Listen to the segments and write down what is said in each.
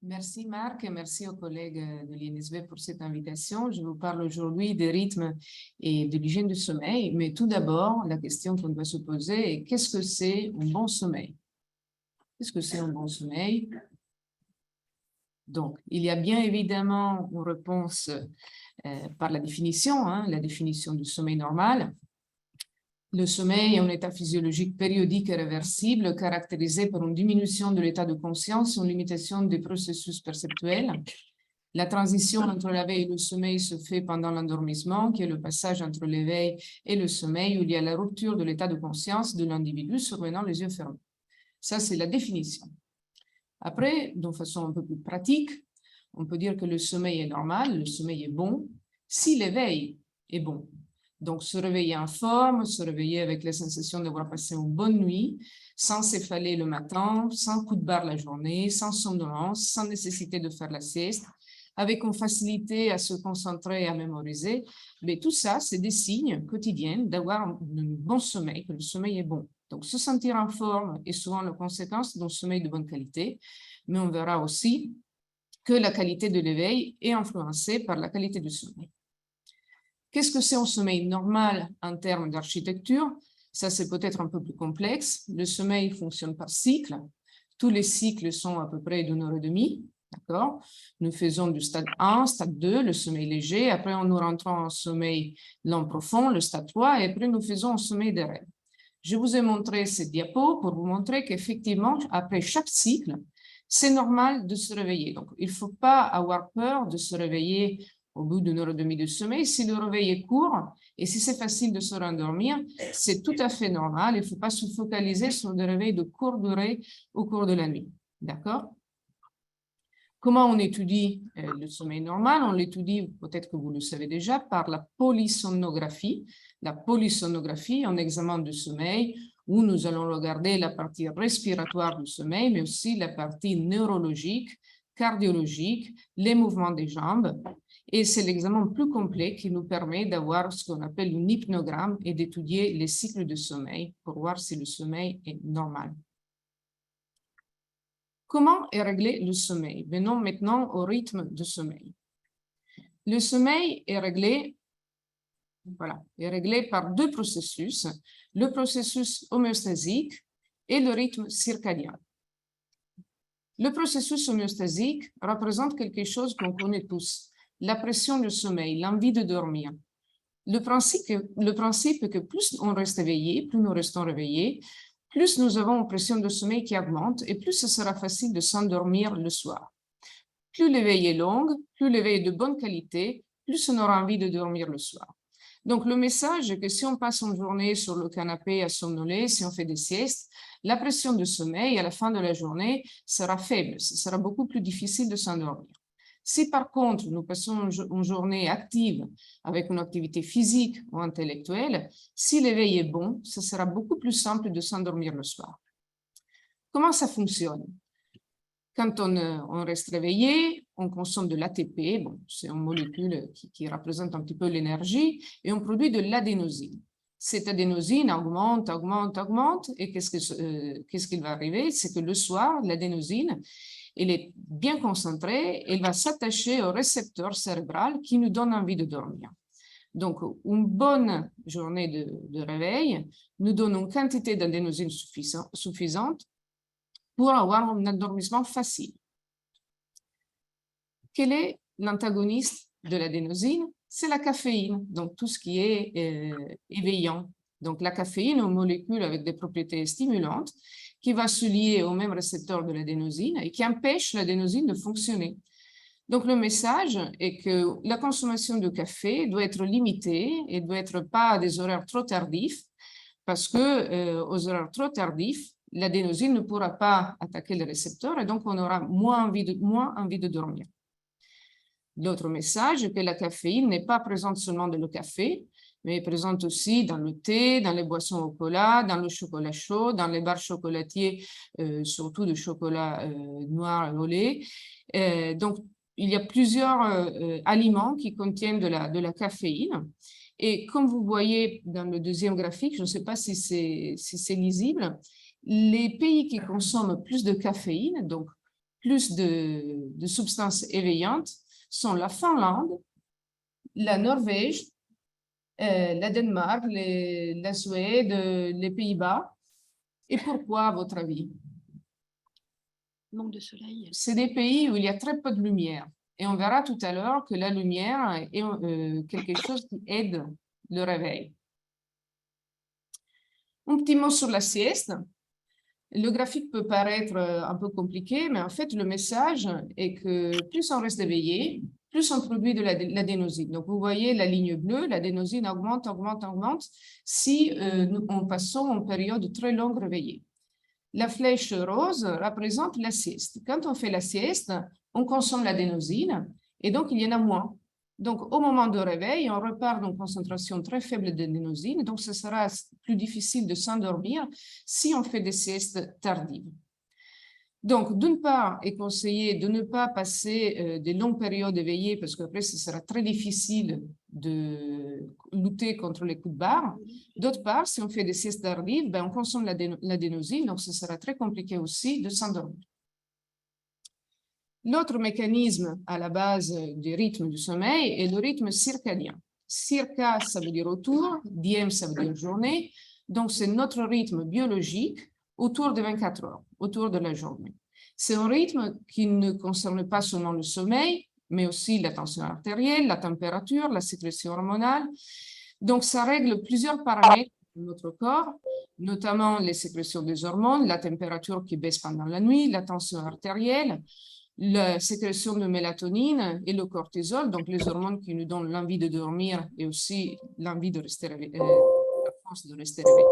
Merci Marc et merci aux collègues de l'INSB pour cette invitation. Je vous parle aujourd'hui des rythmes et de l'hygiène du sommeil, mais tout d'abord, la question qu'on doit se poser est qu'est-ce que c'est un bon sommeil? Qu'est-ce que c'est un bon sommeil? Donc, il y a bien évidemment une réponse par la définition, la définition du sommeil normal. Le sommeil est un état physiologique périodique et réversible caractérisé par une diminution de l'état de conscience et une limitation des processus perceptuels. La transition entre la veille et le sommeil se fait pendant l'endormissement, qui est le passage entre l'éveil et le sommeil, où il y a la rupture de l'état de conscience de l'individu survenant les yeux fermés. Ça, c'est la définition. Après, de façon un peu plus pratique, on peut dire que le sommeil est normal, le sommeil est bon, si l'éveil est bon. Donc, se réveiller en forme, se réveiller avec la sensation d'avoir passé une bonne nuit, sans s'effaler le matin, sans coup de barre la journée, sans somnolence, sans nécessité de faire la sieste, avec une facilité à se concentrer et à mémoriser. Mais tout ça, c'est des signes quotidiens d'avoir un bon sommeil, que le sommeil est bon. Donc, se sentir en forme est souvent la conséquence d'un sommeil de bonne qualité, mais on verra aussi que la qualité de l'éveil est influencée par la qualité du sommeil. Qu'est-ce que c'est un sommeil normal en termes d'architecture? Ça, c'est peut-être un peu plus complexe. Le sommeil fonctionne par cycle. Tous les cycles sont à peu près d'une heure et demie. D'accord? Nous faisons du stade 1, stade 2, le sommeil léger. Après, nous rentrons en sommeil lent profond, le stade 3, et après, nous faisons un sommeil de rêve. Je vous ai montré cette diapo pour vous montrer qu'effectivement, après chaque cycle, c'est normal de se réveiller. Donc, il ne faut pas avoir peur de se réveiller au bout d'une heure et demie de sommeil. Si le réveil est court et si c'est facile de se rendormir, c'est tout à fait normal. Il ne faut pas se focaliser sur des réveils de courte durée au cours de la nuit. D'accord? Comment on étudie le sommeil normal? On l'étudie, peut-être que vous le savez déjà, par la polysomnographie. La polysomnographie, un examen du sommeil où nous allons regarder la partie respiratoire du sommeil, mais aussi la partie neurologique, cardiologique, les mouvements des jambes. Et c'est l'examen plus complet qui nous permet d'avoir ce qu'on appelle un hypnogramme et d'étudier les cycles de sommeil pour voir si le sommeil est normal. Comment est réglé le sommeil? Venons maintenant au rythme du sommeil. Le sommeil est réglé, est réglé par deux processus, le processus homéostasique et le rythme circadien. Le processus homéostasique représente quelque chose qu'on connaît tous, la pression du sommeil, l'envie de dormir. Le principe est que plus on reste éveillé, plus nous restons réveillés, plus nous avons une pression de sommeil qui augmente et plus ce sera facile de s'endormir le soir. Plus l'éveil est long, plus l'éveil est de bonne qualité, plus on aura envie de dormir le soir. Donc, le message est que si on passe une journée sur le canapé à somnoler, si on fait des siestes, la pression de sommeil à la fin de la journée sera faible. Ce sera beaucoup plus difficile de s'endormir. Si par contre, nous passons une journée active avec une activité physique ou intellectuelle, si l'éveil est bon, ce sera beaucoup plus simple de s'endormir le soir. Comment ça fonctionne? Quand on reste réveillé, on consomme de l'ATP, c'est une molécule qui représente un petit peu l'énergie, et on produit de l'adénosine. Cette adénosine augmente, et qu'est-ce qui va arriver? C'est que le soir, l'adénosine, elle est bien concentrée, elle va s'attacher au récepteur cérébral qui nous donne envie de dormir. Donc, une bonne journée de réveil nous donne une quantité d'adénosine suffisante pour avoir un endormissement facile. Quel est l'antagoniste de l'adénosine? C'est la caféine, donc tout ce qui est éveillant. Donc la caféine est une molécule avec des propriétés stimulantes qui va se lier au même récepteur de l'adénosine et qui empêche l'adénosine de fonctionner. Donc le message est que la consommation de café doit être limitée et doit être pas à des horaires trop tardifs parce que aux horaires trop tardifs, l'adénosine ne pourra pas attaquer le récepteur et donc on aura moins envie de dormir. L'autre message est que la caféine n'est pas présente seulement dans le café, mais est présente aussi dans le thé, dans les boissons au cola, dans le chocolat chaud, dans les barres chocolatiers, surtout de chocolat noir au lait. Donc, il y a plusieurs aliments qui contiennent de la caféine. Et comme vous voyez dans le deuxième graphique, je ne sais pas si c'est lisible, les pays qui consomment plus de caféine, donc plus de substances éveillantes sont la Finlande, la Norvège, la Danemark, la Suède, les Pays-Bas. Et pourquoi, à votre avis? Manque de soleil. C'est des pays où il y a très peu de lumière. Et on verra tout à l'heure que la lumière est quelque chose qui aide le réveil. Un petit mot sur la sieste. Le graphique peut paraître un peu compliqué, mais en fait, le message est que plus on reste éveillé, plus on produit de l'adénosine. Donc, vous voyez la ligne bleue, l'adénosine augmente, augmente, augmente si nous passons en période très longue réveillée. La flèche rose représente la sieste. Quand on fait la sieste, on consomme l'adénosine et donc il y en a moins. Donc, au moment de réveil, on repart dans une concentration très faible d'adénosine, donc ce sera plus difficile de s'endormir si on fait des siestes tardives. Donc, d'une part, il est conseillé de ne pas passer des longues périodes éveillées parce qu'après, ce sera très difficile de lutter contre les coups de barre. D'autre part, si on fait des siestes tardives, ben, on consomme l'adénosine, donc ce sera très compliqué aussi de s'endormir. L'autre mécanisme à la base du rythme du sommeil est le rythme circadien. Circa, ça veut dire autour, diem, ça veut dire journée. Donc, c'est notre rythme biologique autour de 24 heures, autour de la journée. C'est un rythme qui ne concerne pas seulement le sommeil, mais aussi la tension artérielle, la température, la sécrétion hormonale. Donc, ça règle plusieurs paramètres de notre corps, notamment les sécrétions des hormones, la température qui baisse pendant la nuit, la tension artérielle, la sécrétion de mélatonine et le cortisol, donc les hormones qui nous donnent l'envie de dormir et aussi l'envie de rester réveillé, la force de rester réveillé.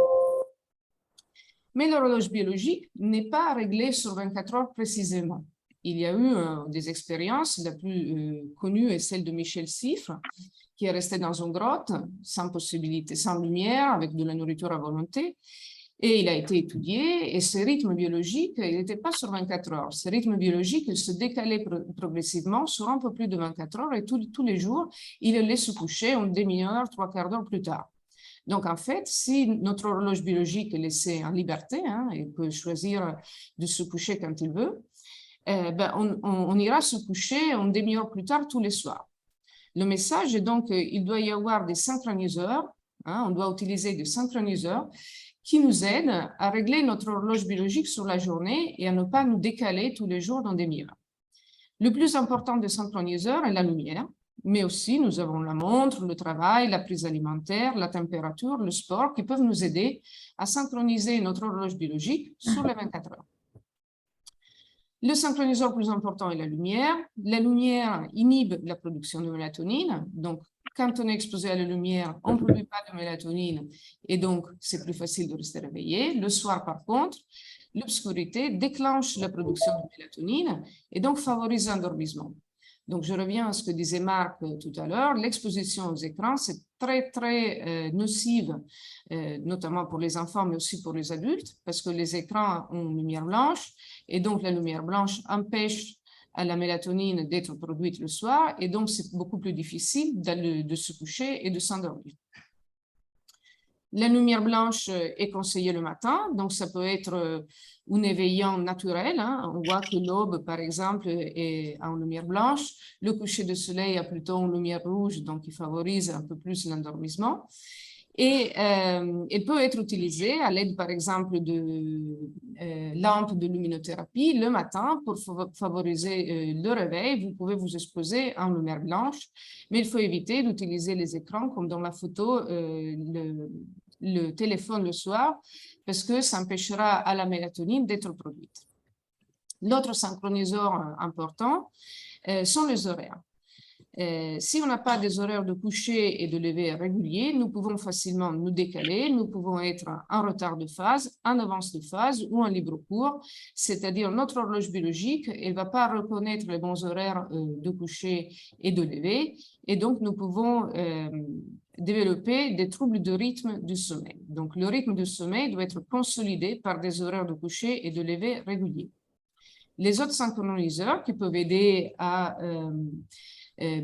Mais l'horloge biologique n'est pas réglée sur 24 heures précisément. Il y a eu des expériences, la plus connue est celle de Michel Siffre, qui est resté dans une grotte, sans possibilité, sans lumière, avec de la nourriture à volonté. Et il a été étudié, et ce rythme biologique, il n'était pas sur 24 heures. Ce rythme biologique, il se décalait progressivement sur un peu plus de 24 heures, et tous les jours, il allait se coucher une demi-heure, trois quarts d'heure plus tard. Donc, en fait, si notre horloge biologique est laissée en liberté, hein, il peut choisir de se coucher quand il veut, ben, on ira se coucher une demi-heure plus tard tous les soirs. Le message est donc qu'il doit y avoir des synchroniseurs, hein, on doit utiliser des synchroniseurs qui nous aident à régler notre horloge biologique sur la journée et à ne pas nous décaler tous les jours dans des demi-heures. Le plus important des synchroniseurs est la lumière, mais aussi nous avons la montre, le travail, la prise alimentaire, la température, le sport qui peuvent nous aider à synchroniser notre horloge biologique sur les 24 heures. Le synchroniseur plus important est la lumière. La lumière inhibe la production de mélatonine. Donc, quand on est exposé à la lumière, on ne produit pas de mélatonine et donc c'est plus facile de rester réveillé. Le soir, par contre, l'obscurité déclenche la production de mélatonine et donc favorise l'endormissement. Donc, je reviens à ce que disait Marc tout à l'heure. L'exposition aux écrans, c'est très nocive, notamment pour les enfants, mais aussi pour les adultes, parce que les écrans ont une lumière blanche, et donc la lumière blanche empêche à la mélatonine d'être produite le soir, et donc c'est beaucoup plus difficile de se coucher et de s'endormir. La lumière blanche est conseillée le matin, donc ça peut être un éveillant naturel. Hein. On voit que l'aube, par exemple, est en lumière blanche. Le coucher de soleil a plutôt une lumière rouge, donc il favorise un peu plus l'endormissement. Et elle peut être utilisée à l'aide, par exemple, de lampes de luminothérapie le matin pour favoriser le réveil. Vous pouvez vous exposer en lumière blanche, mais il faut éviter d'utiliser les écrans comme dans la photo, le téléphone le soir, parce que ça empêchera à la mélatonine d'être produite. L'autre synchroniseur important sont les horaires. Si on n'a pas des horaires de coucher et de lever réguliers, nous pouvons facilement nous décaler, nous pouvons être en retard de phase, en avance de phase ou en libre cours, c'est-à-dire notre horloge biologique, elle ne va pas reconnaître les bons horaires de coucher et de lever, et donc nous pouvons développer des troubles de rythme du sommeil. Donc le rythme du sommeil doit être consolidé par des horaires de coucher et de lever réguliers. Les autres synchroniseurs qui peuvent aider à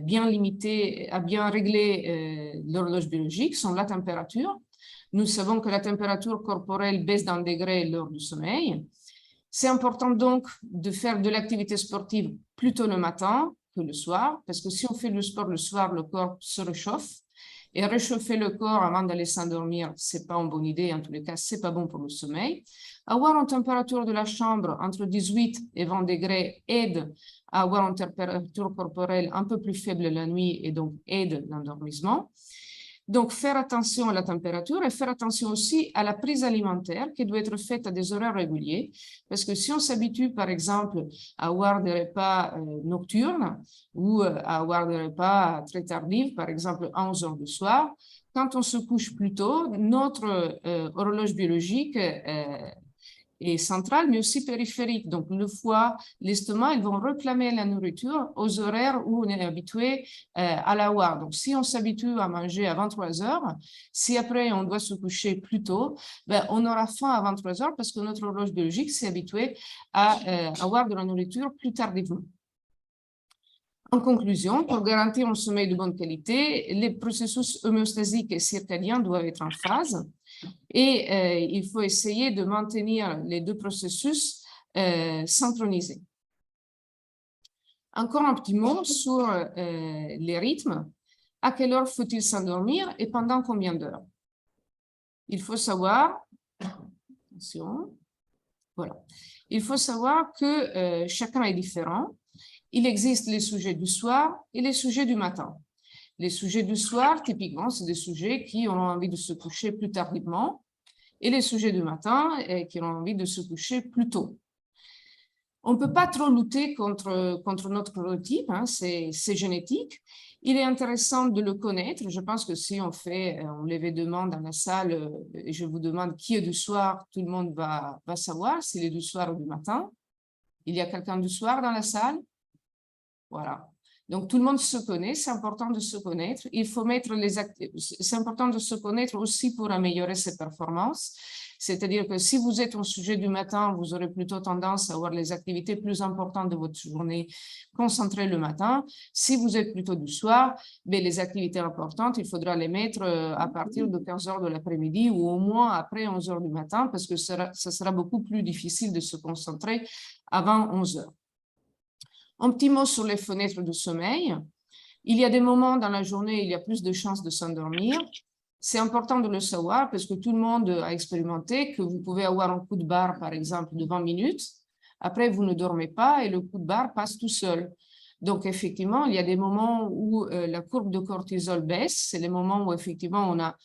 bien limiter, à bien régler l'horloge biologique sont la température. Nous savons que la température corporelle baisse d'un degré lors du sommeil. C'est important donc de faire de l'activité sportive plutôt le matin que le soir, parce que si on fait le sport le soir, le corps se réchauffe. Et réchauffer le corps avant d'aller s'endormir, c'est pas une bonne idée. En tous les cas, c'est pas bon pour le sommeil. Avoir une température de la chambre entre 18 et 20 degrés aide à avoir une température corporelle un peu plus faible la nuit et donc aide l'endormissement. Donc, faire attention à la température et faire attention aussi à la prise alimentaire qui doit être faite à des horaires réguliers. Parce que si on s'habitue, par exemple, à avoir des repas nocturnes ou à avoir des repas très tardifs, par exemple à 11 heures du soir, quand on se couche plus tôt, notre horloge biologique est centrale, mais aussi périphérique. Donc, le foie, l'estomac, ils vont réclamer la nourriture aux horaires où on est habitué à l'avoir. Donc, si on s'habitue à manger à 23 heures, si après on doit se coucher plus tôt, ben, on aura faim à 23 heures parce que notre horloge biologique s'est habituée à avoir de la nourriture plus tardivement. En conclusion, pour garantir un sommeil de bonne qualité, les processus homéostasiques et circadiens doivent être en phase. Et il faut essayer de maintenir les deux processus synchronisés. Encore un petit mot sur les rythmes. À quelle heure faut-il s'endormir et pendant combien d'heures? Il faut savoir, attention, voilà. Il faut savoir que chacun est différent. Il existe les sujets du soir et les sujets du matin. Les sujets du soir, typiquement, c'est des sujets qui ont envie de se coucher plus tardivement et les sujets du matin qui ont envie de se coucher plus tôt. On ne peut pas trop lutter contre notre chronotype, hein, c'est génétique. Il est intéressant de le connaître. Je pense que si on lève des mains dans la salle et je vous demande qui est du soir, tout le monde va savoir s'il est du soir ou du matin. Il y a quelqu'un du soir dans la salle? Voilà. Donc, tout le monde se connaît, c'est important de se connaître. Il faut mettre c'est important de se connaître aussi pour améliorer ses performances. C'est-à-dire que si vous êtes un sujet du matin, vous aurez plutôt tendance à avoir les activités plus importantes de votre journée concentrées le matin. Si vous êtes plutôt du soir, ben, les activités importantes, il faudra les mettre à partir de 15 heures de l'après-midi ou au moins après 11 heures du matin parce que ça sera beaucoup plus difficile de se concentrer avant 11 heures. Un petit mot sur les fenêtres de sommeil. Il y a des moments dans la journée où il y a plus de chances de s'endormir. C'est important de le savoir parce que tout le monde a expérimenté que vous pouvez avoir un coup de barre, par exemple, de 20 minutes. Après, vous ne dormez pas et le coup de barre passe tout seul. Donc, effectivement, il y a des moments où la courbe de cortisol baisse. C'est les moments où, effectivement, on a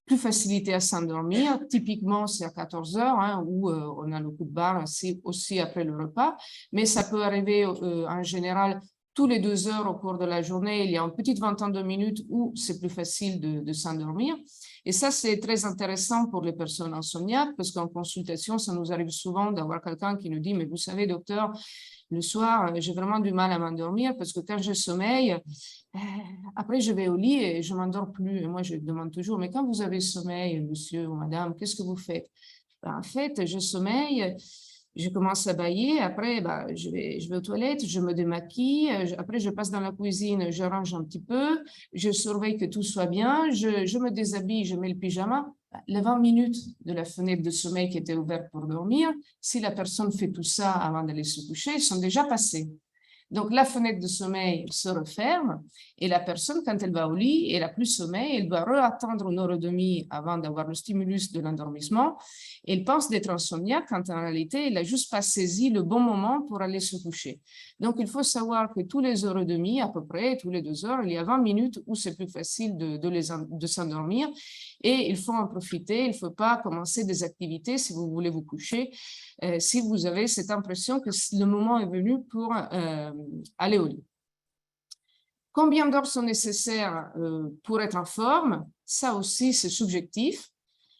plus facilité à s'endormir. Typiquement, c'est à 14 heures hein, où on a le coup de barre aussi après le repas. Mais ça peut arriver en général tous les 2 heures au cours de la journée. Il y a une petite vingtaine de minutes où c'est plus facile de s'endormir. Et ça, c'est très intéressant pour les personnes insomniaques parce qu'en consultation, ça nous arrive souvent d'avoir quelqu'un qui nous dit « Mais vous savez, docteur, le soir, j'ai vraiment du mal à m'endormir parce que quand je sommeille, après je vais au lit et je ne m'endors plus. » Et moi, je demande toujours, mais quand vous avez sommeil, monsieur ou madame, qu'est-ce que vous faites? Ben, en fait, je sommeille, je commence à bâiller, après je vais aux toilettes, je me démaquille, après je passe dans la cuisine, je range un petit peu, je surveille que tout soit bien, je me déshabille, je mets le pyjama. Les 20 minutes de la fenêtre de sommeil qui était ouverte pour dormir, si la personne fait tout ça avant d'aller se coucher, sont déjà passées. Donc, la fenêtre de sommeil se referme et la personne, quand elle va au lit, elle n'a plus sommeil, elle doit réattendre une heure et demie avant d'avoir le stimulus de l'endormissement. Elle pense d'être insomniaque quand en réalité, elle n'a juste pas saisi le bon moment pour aller se coucher. Donc, il faut savoir que tous les heures et demie, à peu près, tous les 2 heures, il y a 20 minutes où c'est plus facile de s'endormir et il faut en profiter. Il ne faut pas commencer des activités si vous voulez vous coucher, si vous avez cette impression que le moment est venu pour aller au lit. Combien d'heures sont nécessaires pour être en forme? Ça aussi, c'est subjectif.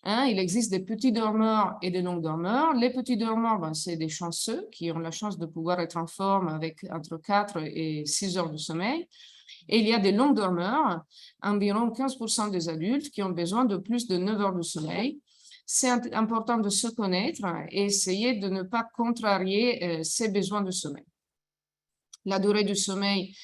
Hein, il existe des petits dormeurs et des longs dormeurs. Les petits dormeurs, ben, c'est des chanceux qui ont la chance de pouvoir être en forme avec entre 4 et 6 heures de sommeil. Et il y a des longs dormeurs, environ 15% des adultes qui ont besoin de plus de 9 heures de sommeil. C'est important de se connaître et essayer de ne pas contrarier ses besoins de sommeil. La durée du sommeil,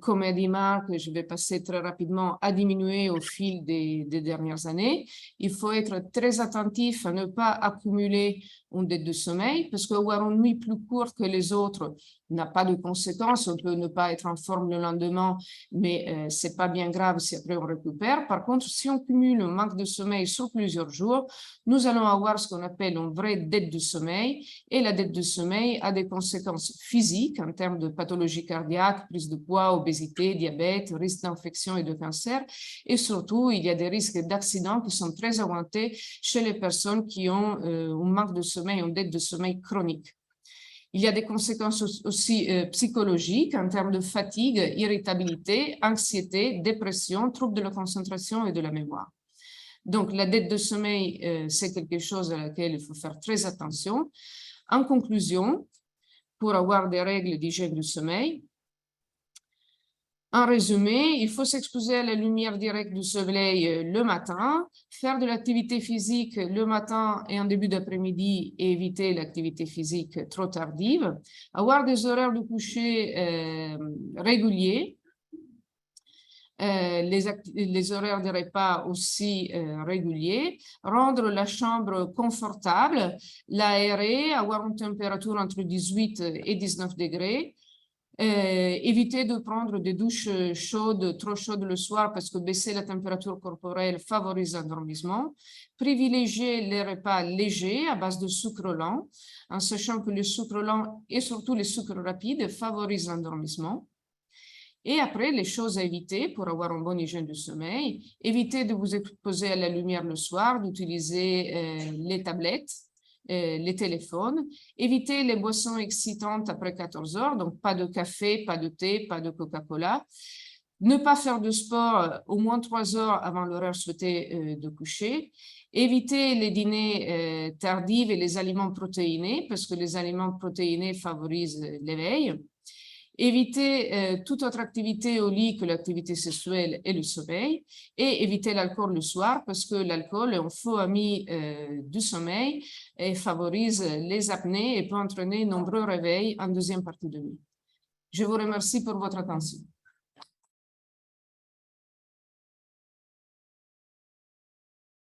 comme a dit Marc, je vais passer très rapidement, a diminué au fil des dernières années. Il faut être très attentif à ne pas accumuler une dette de sommeil, parce qu'avoir une nuit plus courte que les autres n'a pas de conséquences. On peut ne pas être en forme le lendemain, mais c'est pas bien grave si après on récupère. Par contre, si on cumule un manque de sommeil sur plusieurs jours, nous allons avoir ce qu'on appelle une vraie dette de sommeil. Et la dette de sommeil a des conséquences physiques en termes de pathologie cardiaque, prise de poids, obésité, diabète, risque d'infection et de cancer. Et surtout, il y a des risques d'accidents qui sont très augmentés chez les personnes qui ont un manque de sommeil, une dette de sommeil chronique. Il y a des conséquences aussi psychologiques en termes de fatigue, irritabilité, anxiété, dépression, troubles de la concentration et de la mémoire. Donc, la dette de sommeil, c'est quelque chose à laquelle il faut faire très attention. En conclusion, pour avoir des règles d'hygiène du sommeil, en résumé, il faut s'exposer à la lumière directe du soleil le matin, faire de l'activité physique le matin et en début d'après-midi et éviter l'activité physique trop tardive, avoir des horaires de coucher réguliers, les horaires de repas aussi réguliers, rendre la chambre confortable, l'aérer, avoir une température entre 18 et 19 degrés, éviter de prendre des douches chaudes, trop chaudes le soir parce que baisser la température corporelle favorise l'endormissement. Privilégier les repas légers à base de sucre lent, en sachant que le sucre lent et surtout les sucres rapides favorisent l'endormissement. Et après, les choses à éviter pour avoir une bonne hygiène du sommeil, éviter de vous exposer à la lumière le soir, d'utiliser les tablettes, les téléphones, éviter les boissons excitantes après 14 heures, donc pas de café, pas de thé, pas de Coca-Cola, ne pas faire de sport au moins 3 heures avant l'horaire souhaité de coucher, éviter les dîners tardifs et les aliments protéinés, parce que les aliments protéinés favorisent l'éveil. Éviter toute autre activité au lit que l'activité sexuelle et le sommeil, et éviter l'alcool le soir parce que l'alcool est un faux ami du sommeil et favorise les apnées et peut entraîner nombreux réveils en deuxième partie de nuit. Je vous remercie pour votre attention.